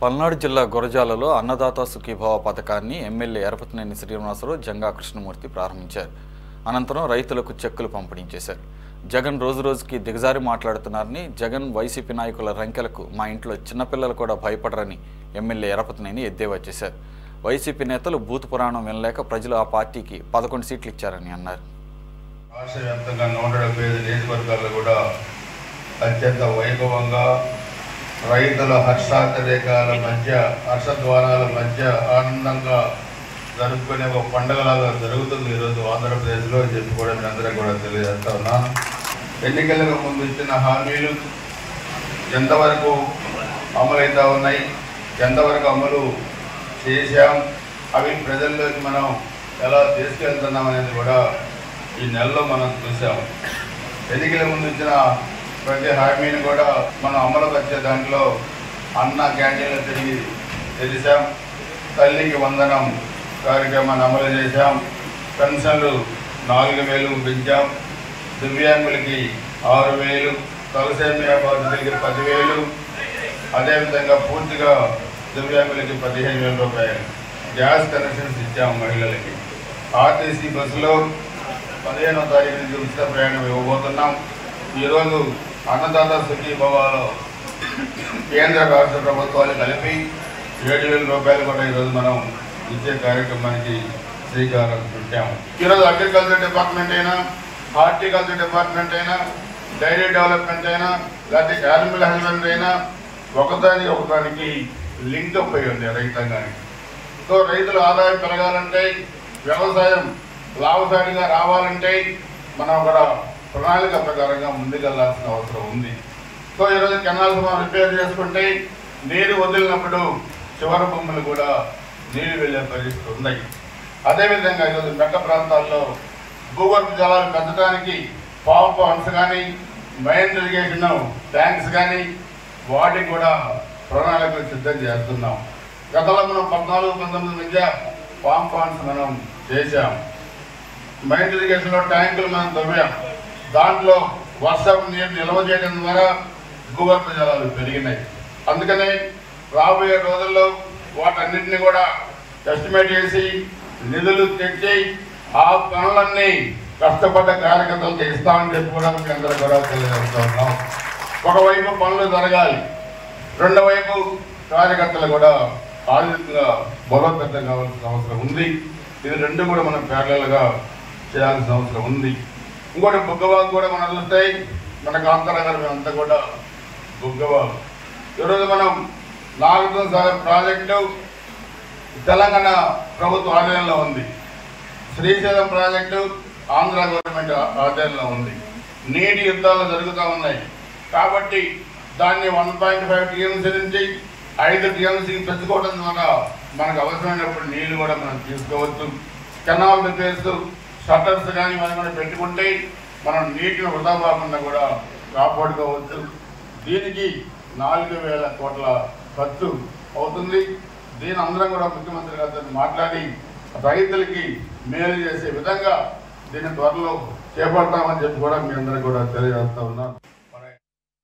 పల్నాడు జిల్లా గురజాలలో అన్నదాత సుఖీభావ పథకాన్ని ఎమ్మెల్యే ఎరపతినేని శ్రీనివాసరావు జంగా కృష్ణమూర్తి ప్రారంభించారు. అనంతరం రైతులకు చెక్కులు పంపిణీ చేశారు. జగన్ రోజురోజుకి దిగజారి మాట్లాడుతున్నారని, జగన్ వైసీపీ నాయకుల రంకెలకు మా ఇంట్లో చిన్నపిల్లలు కూడా భయపడరని ఎమ్మెల్యే ఎరపతినేని ఎద్దేవా చేశారు. వైసీపీ నేతలు బూత్ పురాణం వినలేక ప్రజలు ఆ పార్టీకి 11 సీట్లు ఇచ్చారని అన్నారు. రాష్ట్ర వ్యాప్తంగా 175 నియోజకవర్గాల్లో కూడా అత్యంత వైభవంగా రైతుల హర్షాతిరేకాల మధ్య, హర్షద్వారాల మధ్య ఆనందంగా జరుపుకునే ఒక పండుగలాగా జరుగుతుంది ఈరోజు ఆంధ్రప్రదేశ్లో చెప్పి కూడా మీ అందరూ కూడా తెలియజేస్తా ఉన్నాను. ఎన్నికలకు ముందు ఇచ్చిన హామీలు ఎంతవరకు అమలవుతా ఉన్నాయి, ఎంతవరకు అమలు చేశాం, అవి ప్రజల్లోకి మనం ఎలా తీసుకెళ్తున్నాం అనేది కూడా ఈ నెలలో మనం చూసాం. ఎన్నికల ముందు ఇచ్చిన ప్రతి హామీని కూడా మనం అమలుపరిచే దాంట్లో అన్న క్యాంటీన్లు తిరిగి తెరిచాం, తల్లికి వందనం కార్యక్రమాన్ని అమలు చేశాం, పెన్షన్లు 4,000 పెంచాం, దివ్యాంగులకి 6,000, తలసేమియా బాధితులకి 10,000, అదేవిధంగా పూర్తిగా దివ్యాంగులకి 15,000 రూపాయలు గ్యాస్ కనెక్షన్స్ ఇచ్చాం. మహిళలకి ఆర్టీసీ బస్సులో 15వ తారీఖు నుంచి ఉచిత ప్రయాణం ఇవ్వబోతున్నాం. ఈరోజు అన్నదాత సుఖీభావలో కేంద్ర రాష్ట్ర ప్రభుత్వాలు కలిపి 7,000 రూపాయలు కూడా ఈరోజు మనం ఇచ్చే కార్యక్రమానికి శ్రీకారం చుట్టాము. ఈరోజు అగ్రికల్చర్ డిపార్ట్మెంట్ అయినా, హార్టికల్చర్ డిపార్ట్మెంట్ అయినా, డైరీ డెవలప్మెంట్ అయినా, లేకపోతే యానిమల్ హస్బెండరీ అయినా ఒకదానికి లింక్ అప్ అయి ఉంది రైతాంగానికి. సో రైతుల ఆదాయం పెరగాలంటే, వ్యవసాయం లాభసాటిగా రావాలంటే మనం కూడా ప్రణాళిక ప్రకారంగా ముందుకెళ్లాల్సిన అవసరం ఉంది. సో ఈరోజు కెనాల్స్ మనం రిపేర్ చేసుకుంటే నీరు వదిలినప్పుడు చివరి భూములు కూడా నీరు వెళ్ళే పరిస్థితి ఉన్నాయి. అదేవిధంగా ఈరోజు మెట్ట ప్రాంతాల్లో భూగర్భ జలాలు పెంచడానికి పామ్ పాండ్స్ కానీ, మైన్ ఇరిగేషన్ ట్యాంక్స్ కానీ వాటికి కూడా ప్రణాళికలు సిద్ధం చేస్తున్నాం. గతంలో మనం 14-19 మధ్య పామ్ పాండ్స్ మనం చేశాం. మైన్ ఇరిగేషన్లో ట్యాంకులు మనం తవ్వాం. దాంట్లో వర్షం నీరు నిల్వ చేయడం ద్వారా భూగర్భ జలాలు పెరిగినాయి. అందుకనే రాబోయే రోజుల్లో వాటన్నింటినీ కూడా ఎస్టిమేట్ చేసి నిధులు తెచ్చి ఆ పనులన్నీ కష్టపడ్డ కార్యకర్తలకు ఇస్తామని చెప్పి కూడా మీ అందరూ కూడా తెలియజేస్తూ ఉన్నాం. ఒకవైపు పనులు జరగాలి, రెండో వైపు కార్యకర్తలు కూడా ఆర్థికంగా బలోపేతం కావాల్సిన అవసరం ఉంది. ఇది రెండు కూడా మనం ప్యారలల్గా చేయాల్సిన అవసరం ఉంది. ఇంకోటి బుగ్గవాగు కూడా మనం చూస్తే మన కాంతానగర్ అంతా కూడా బుగ్గవాగు. ఈరోజు మనం నాగార్జున సాగర్ ప్రాజెక్టు తెలంగాణ ప్రభుత్వ ఆధీనంలో ఉంది. శ్రీశైలం ప్రాజెక్టు ఆంధ్ర గవర్నమెంట్ ఆధీనంలో ఉంది. నీటి యుద్ధాలు జరుగుతూ ఉన్నాయి కాబట్టి దాన్ని 1.5 టీఎంసీ నుంచి 5 టీఎంసీకి పెంచుకోవడం ద్వారా మనకు అవసరమైనప్పుడు నీళ్లు కూడా మనం తీసుకోవచ్చు. కెనాల్ రిపేర్స్, షట్టర్స్ కానీ మనం కూడా పెట్టుకుంటే మనం నీటిని వృధా కాకుండా కూడా కాపాడుకోవచ్చు. దీనికి 4,000 కోట్ల ఖర్చు అవుతుంది. దీని అందరం కూడా ముఖ్యమంత్రి గారితో మాట్లాడి రైతులకి మేలు చేసే విధంగా దీన్ని త్వరలో చేపడతామని చెప్పి కూడా మీ అందరికీ కూడా తెలియజేస్తా ఉన్నాను.